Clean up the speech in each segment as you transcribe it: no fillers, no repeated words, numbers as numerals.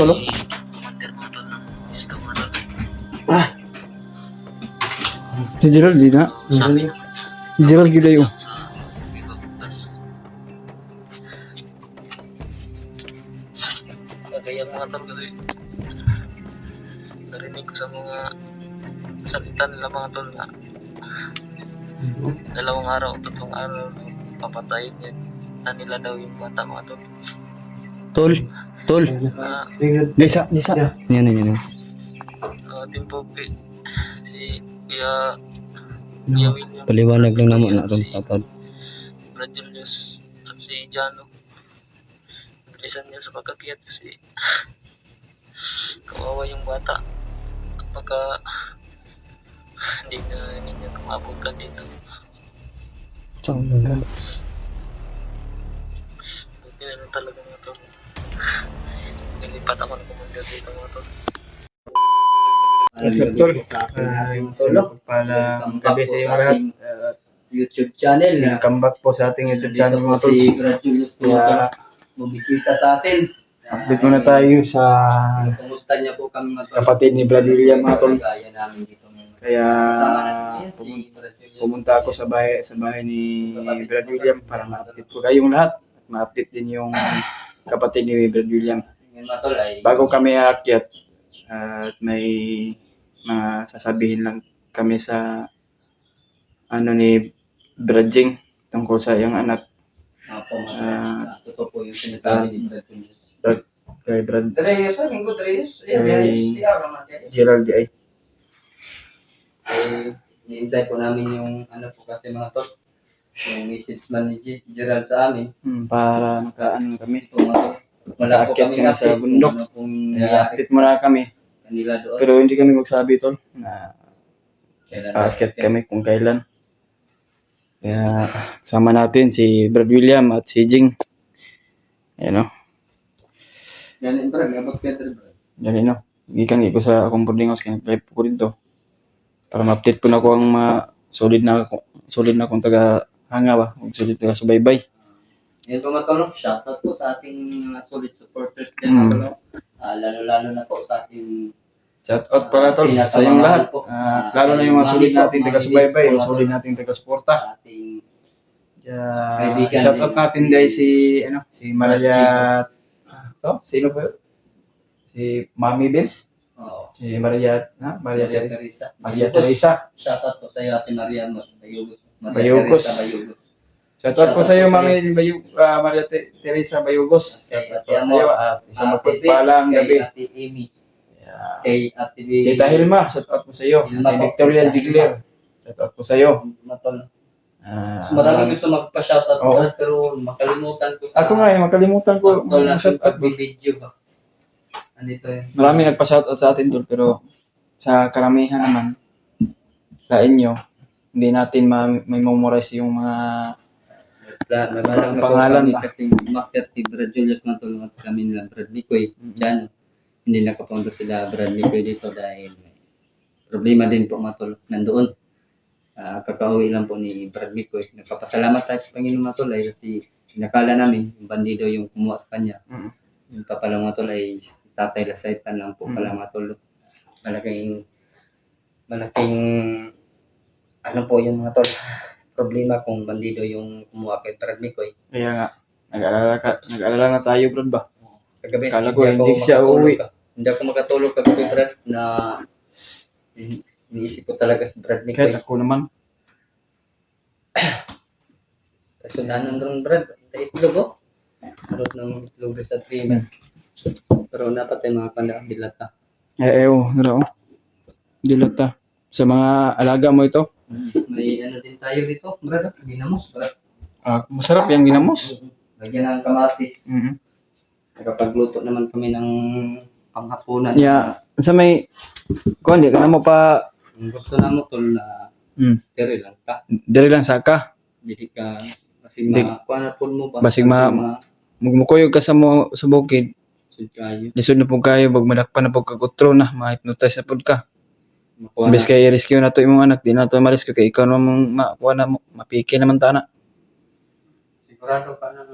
Tolo? Commander mo to ng isto mo to. Ah. Si Gerald, di na. Sabi Gerald Gilayo. sa ibabas. Kagaya mga tol kasi narinig ko sa mga salita nila mga tol na 2 araw, 3 araw papatayin yan na nila daw yung bata mga tol. Tol. Tol. Lisa. Yan. Team Poppy si Kuya William Paliwanag lang naman na ron, si Papa. Brad Julius at si Jano. Bilisan niya sa pagkakiyat kasi kawawa yung bata kapag hindi niya tumabukan dito. Buti na lang talaga mga tol. Nilipat ako ng commander dito mga tol. What's up, Tol? Palang gabi sa inyo lahat. YouTube channel. Welcome back po sa ating YouTube channel mga Tol. Si Brad Julius Kaya bumisita sa atin. update muna tayo sa Kumusta niya po kami kapatid ni Brad William mga Tol. Kaya namin dito. Kaya Si Brad Julius. pumunta ako sa bahay ni Brad William para ma-update ko kayong lahat at ma-update din yung kapatid ni Brad William. Ngayon mga tol ay Bago kami aakyat at may mga sasabihin lang kami sa ni Bradjing tungkol sa iyang anak totoo po yung sinasabi ni Brad Julius. kay Brad Reyes, yung Reyes. Gerald ay Niintay po namin yung po kasi mga tol. Yung message man ni Gerald sa amin. Para makaano kami. Wala po Aakyat kami kami sa bundok. I-update muna kami. kanila doon. Pero hindi kami magsabi Tol na Kailan aakyat kami kung kailan. Kaya sama natin si Brad William at si Jing. Ayan o. Ganin bro, ngabot ka dito bro. Yan o. Gikan ko sa akong boarding house. Kaya nag-live ko dito. Para ma-update ko na ko ang mga solid na kung taga-hanga ba. Solid taga-subaybay. Yan po mga tol, shoutout po sa ating mga solid supporters din mga tol. Lalo-lalo na po sa ating Shout out pala Tol sa yung lahat. Lalo na yung mga solid nating taga-subaybay, yung solid nating taga-suporta. ating Shout out natin guys si Maria sino ba? Si Mami Bills. Si Maria Teresa. Teresa. Shoutout po sa iyo Ate Maria Bayugos. Shout out po sa iyo Mami Maria Teresa Bayugos. Kay Shout Ate out sa iyo at isang Ate mapagpalang Kay gabi. Ate Amy. Kay Ate Tita Hilma, shout out po sa iyo. Hilma po. Victoria Ziegler. Shout out po sa iyo. Matol. Maraming gusto magpa-shoutout Oo. pero makalimutan ko. Ako nga makalimutan ko Tol na shout out. video ba. Andito eh. Marami nagpa-shoutout sa atin doon pero sa karamihan naman sa inyo hindi natin may memorize yung mga pangalan ba? Kasi Master T. Brad Julius na tulungan kami nila Brad Nicoy. Diyan, hindi nakapunta sila Brad Nicoy dito dahil may problema din po matulog nandoon. Kakauwi lang po ni Brad Nicoy. Nagpapasalamat tayo sa Panginoon matulog kasi nakala namin yung bandido yung kumuha sa kanya. Yung papalang matulog ay Tatay Lasaitan lang po pala matulog. Malaking ano po yung mga tol problema kung bandido yung kumuha kay Brad Nicoy. Kaya nga nag-alala na tayo bro ba? Kagabi, Kala ko hindi siya uuwi. Hindi ako makatulog kagabi Brad na iniisip ko talaga si Brad Nicoy. Kahit ako naman. Kasi nanong Brad, itlog ko. Harot ng itlog sa trim. Pero dapat ay mga dilata. Nara dilata. Sa mga alaga mo ito. May ano din tayo dito, Brad, ginamos, Brad. Masarap yung ginamos. Lagyan ng kamatis. Nakapagluto naman kami ng panghapunan. Yeah, sa may kuan di ka na mo pa Gusto na mo tol na pero lang ka. diri lang saka. Dili ka kasi Hindi. kuan na pun mo ba? Basig mugmukuyog ka sa bukid. Kayo. Lisod na pug kayo bag madakpan na pug kagutro na ma-hypnotize na pud ka. Makuha Imbes kay i-rescue na to imong anak, di na to ma-rescue kay ikaw naman makuha na mo, mapiki naman ta na. Sigurado ka na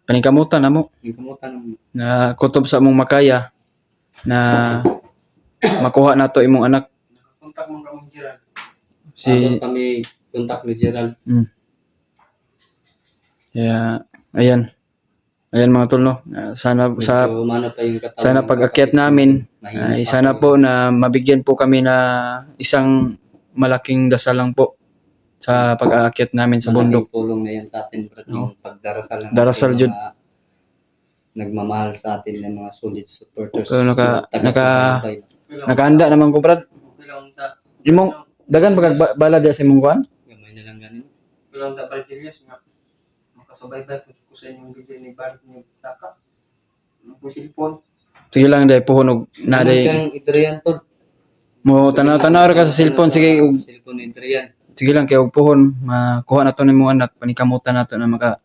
paningkamutan na mo Yung kamutan ng na kutob sa among makaya na makuha nato imong anak Kontak mo kamong Gerald. si si kami kontak ni Gerald. kaya ayan mga tol no. Sana sa Medyo umano pa yung katawan. sana pag-akyat namin Mahina ay pa sana po na mabigyan po kami na isang malaking dasal lang po sa pag-aakyat namin sa bundok. Malaking tulong na yan sa atin, Brad, Oo. yung pagdarasal ng Darasal ating jud. mga nagmamahal sa atin ng mga solid supporters. So, taga-subaybay. Nakahanda naman ko brad. Bilang ta. Imong dagan bala dia sa imong kuan? Gamay na lang ganin. Bilang ta Brazilians nga. Makasubaybay ko sa inyong video ni Bart ni Taka. Ang cellphone. Sige lang day puhunog na day Kang Adrian to. mo tanaw-tanaw ra ka sa cellphone sige Cellphone ni Adrian. sige lang kay og puhon makuha nato nimo anak panikamutan nato na maka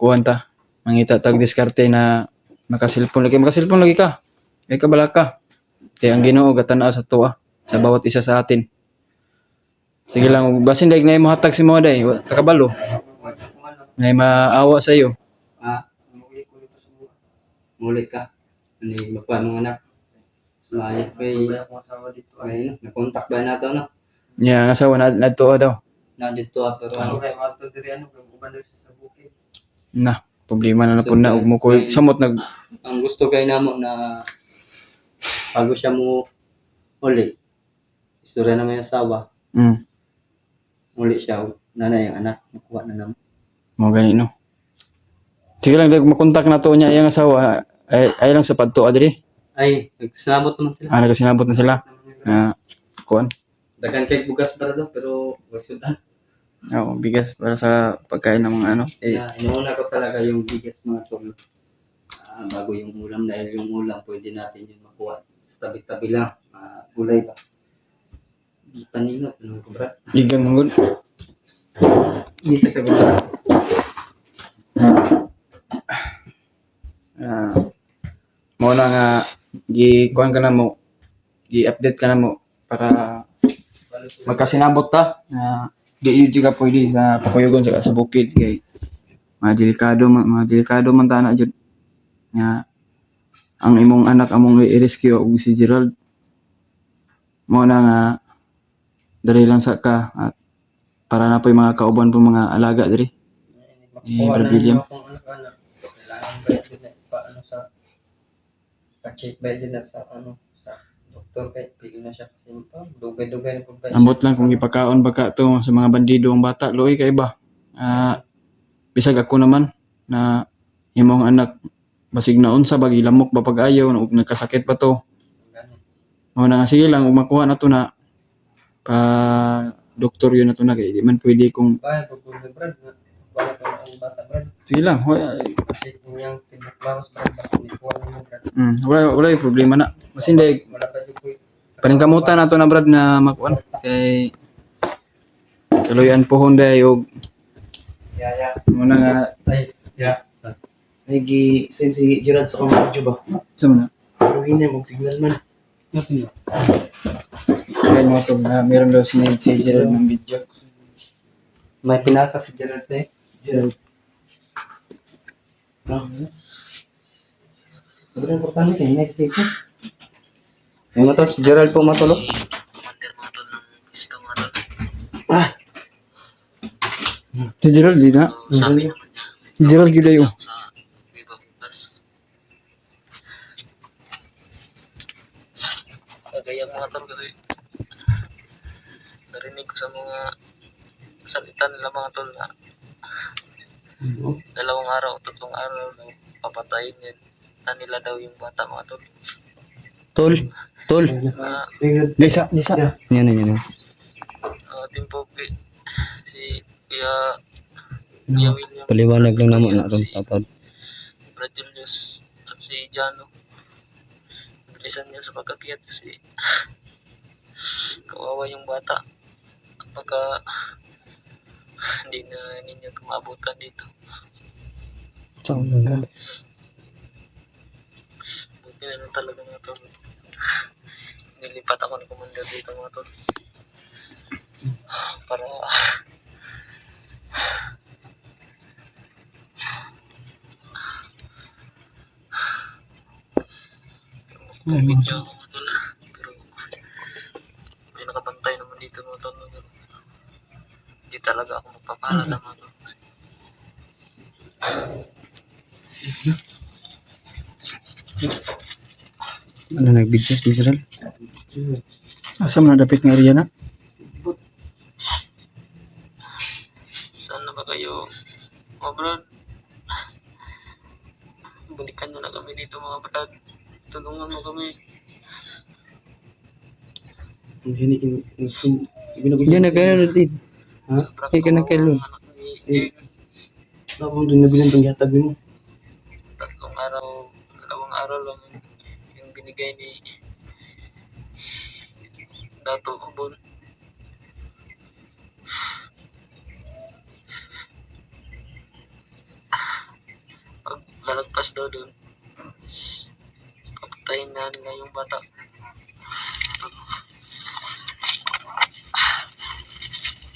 kuhan ta mangita tag diskarte na maka cellphone lagi ka kay kabala ka kay ang Ginoo gatan-aw sa tuwa sa bawat isa sa atin. Sige lang ug basin dag na mo hatag si mo day takabalo na maawa sa iyo. Ah, Umuwi ko dito sa buhay. muli ka. Ani magkuha ng anak. Mayat kay Sabay akong asawa dito. ay nakontak ba nato no? Nya nga sawa na tuwa daw. Na dito pero Ano ano kay Mato diri ano kay uban diri sa bukid. Na problema na po na ug mo ko samot nag ang gusto kay namo na bago siya mo uli. Istorya na may asawa. Uli siya nanay ang anak nakuha na namo. mo gani no. Sige lang dag makontak na to niya iyang asawa ay lang sa padtuo diri. Ay, nagsalabot naman sila. Nagasinabot na sila. Kuan. Dagan kay bugas para do pero wasudan. Oo, bigas para sa pagkain ng mga ano. Inuuna ko talaga yung bigas mga tol. Bago yung ulam dahil yung ulam pwede natin yung makuha. Tabi-tabi lang. Gulay ba? Paningot. Ano ko bra? Igang mangod. Dito sa gulay. Mo na nga gi-kuan ka na mo. Gi-update ka na mo para magkasinabot ta na di yun ka pwede sa pakuyogon sa bukid kay mga delikado man ta na jud nga ang imong anak among i-rescue og si Gerald mo na nga dali lang sa ka at para na po yung mga kauban po mga alaga diri. Makuha na William. ninyo akong anak-anak. Kailangan ba din na paano sa pa-check ba din na sa ano sa doktor kay pili na siya kasi ito. Dugay-dugay na po ba. Ambot lang kung ipakaon baka to sa mga bandido ang bata luoy kay ba. Bisag ako naman na imong anak basig na unsa bagi lamok ba pag-ayaw ug nagkasakit pa to. Mao na nga sige lang ug makuha na to na pa doktor yun na to na kay di man pwede kung Bahay ko kung Brad na wala ko na ang bata Brad. sige lang Kasi kung yung tibuklawas Brad sa kuha mo Brad. wala yung problema na basin day Wala pa yung kuy. paningkamutan nato na brad na makuan kay kaluyan pohon day og Yaya. mo na nga Ay, ya. Nagi-send si Gerard sa kong video ba? sama na Pero hindi mo signal man. kay mo to na meron daw si Gerald ng video. May pinasa si Gerald eh. Gerard. Sobrang importante kay next week. Yung matol si Gerald po matulog. Commander mga tol ng pista mga tol. Si Gerald di na. Sabi naman niya. Si Gerald gyud ayo. Sa Viva Bukas. Kagayang mga tol kasi narinig ko sa mga salita nila mga tol na 2 araw, 3 araw daw papatayin na nila daw yung bata mga tol. Tol. Lisa. Yan. Team Popi si Kuya William Paliwanag lang naman na si tapad. Brad Julius at si Jano. Bilisan niya sa pagkakiyat kasi kawawa yung bata kapag hindi na ninyo kumabutan dito. Buti na lang talaga mga tol. Nilipat ako ng commander dito mga tol. Para Video. May nakabantay naman dito mga tol. Hindi talaga ako magpapaalala mga tol. Ano nag-video si Gerald? Asa man dapit nga area na? Saan na ba kayo? Mga brad. Balikan nyo na kami dito mga brad. Tulungan mo kami. Yan na kayo din. Ha? Ay ka na kayo. Anak ni Jake. Ako doon nabilang itong yatag mo. Dalawang araw lang yung binigay ni Dato Ubon. Pag lalagpas daw dun, papatayin na nila yung bata.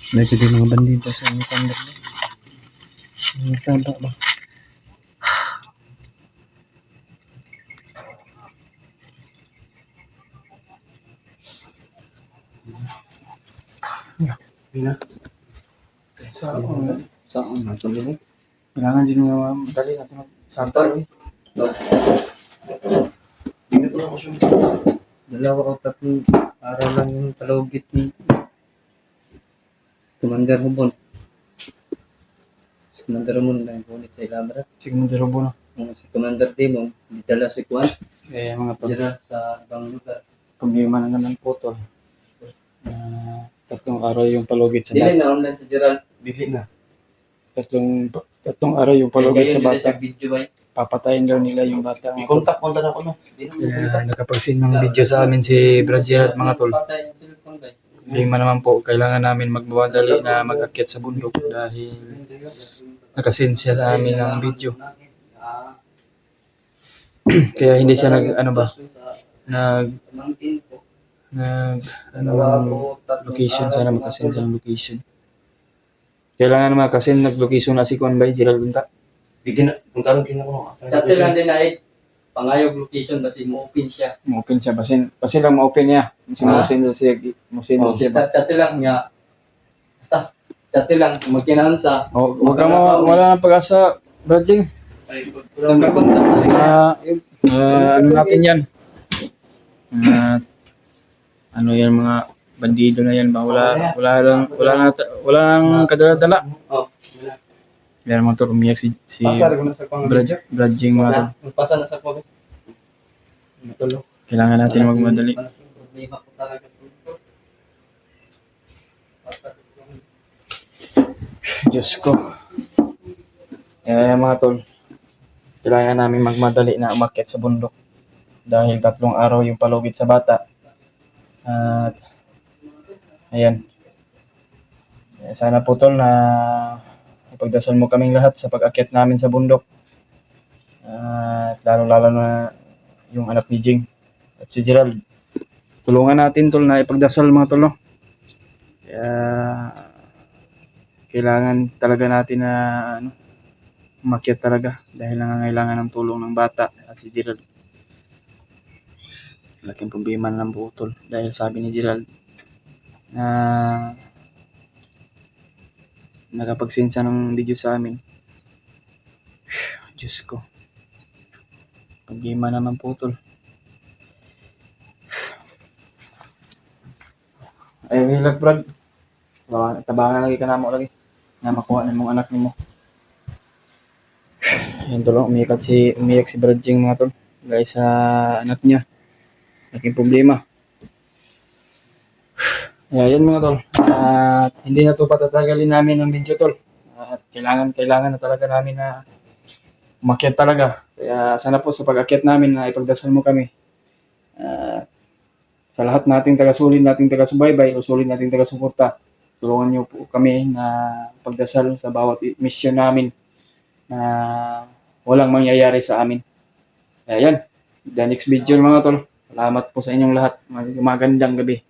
Dahil din mga bandido sa mga kandang. Mga saba ba? Yun na. Saan na tuloy? Kailangan din nga madali natin magsampa. Hindi ko lang ako siya. Dalawa o tatlong araw lang yung palugit ni Commander Hubon. Si Commander Hubon na yung punit sa Ilabra. Sige mo dirobo na. Kung si Commander Timon, ditala si Kwan. Eh mga tol, Dira sa ibang lugar. problema na naman po tol. Tatlong araw yung palugit sa Dili bata. na online sa Gerald. Dili na. Tatlong araw yung palugit sa Ngayon, bata. sa video ba? Papatayin daw nila yung bata. May contact na ako no. Di na may contact. Nakapagsin ng video sa amin si Brad mga tol. Patay yung cellphone ba? Problema naman po, kailangan namin magmamadali na mag-akyat sa bundok dahil nakasend siya sa amin ng video. Kaya hindi siya nag location, sana makasend siya ng location. Kailangan naman kasi nag-location na si Kwan by Gerald Bunta. Bigyan na. Puntahan din ako. Chat lang din na pangayog location kasi mo-open siya. Ma-open siya, basin lang ma-open niya. Kasi mo-send siya ba? Chat lang niya. Basta, chat lang. Magkinahon sa. Huwag ka wala nang pag-asa, Bradjing. Nagkakontak na. Ano natin yan? Ano yan mga bandido na yan ba? Wala nang kadala-dala. Oh. Kaya naman to umiyak si Pasar ko na sa pang-video. Bradjing mga to. Magpasa na sa COVID. Matulog. Kailangan natin magmadali. Problema ko talaga. Diyos ko. Mga tol, kailangan namin magmadali na umakyat sa bundok dahil 3 araw yung palugit sa bata. At ayan. Sana po tol na ipagdasal mo kaming lahat sa pag-akyat namin sa bundok. At lalo-lalo na yung anak ni Jing at si Gerald. Tulungan natin tol na ipagdasal mga tol. No? Kailangan talaga natin na umakyat talaga dahil nangangailangan ng tulong ng bata at si Gerald. Laking problema ng butol dahil sabi ni Gerald na nakapag-send siya ng video sa amin. Diyos ko, problema naman putol. Ay, hilag Brad, tabangan lagi ka na mo lagi na makuha na mong anak mo. Yan tol, umiyak si Bradjing mga tol guys sa anak niya. Laking problema. Yan mga tol. At hindi na ito patatagalin namin ng video tol. At kailangan na talaga namin na umakyat talaga. Kaya sana po sa pag-akyat namin na ipagdasal mo kami. Sa lahat nating taga-sulit, nating taga-subaybay o sulit nating taga-suporta, tulungan niyo po kami na pagdasal sa bawat mission namin na walang mangyayari sa amin. Kaya yan. The next video mga tol. Salamat po sa inyong lahat. Magandang gabi.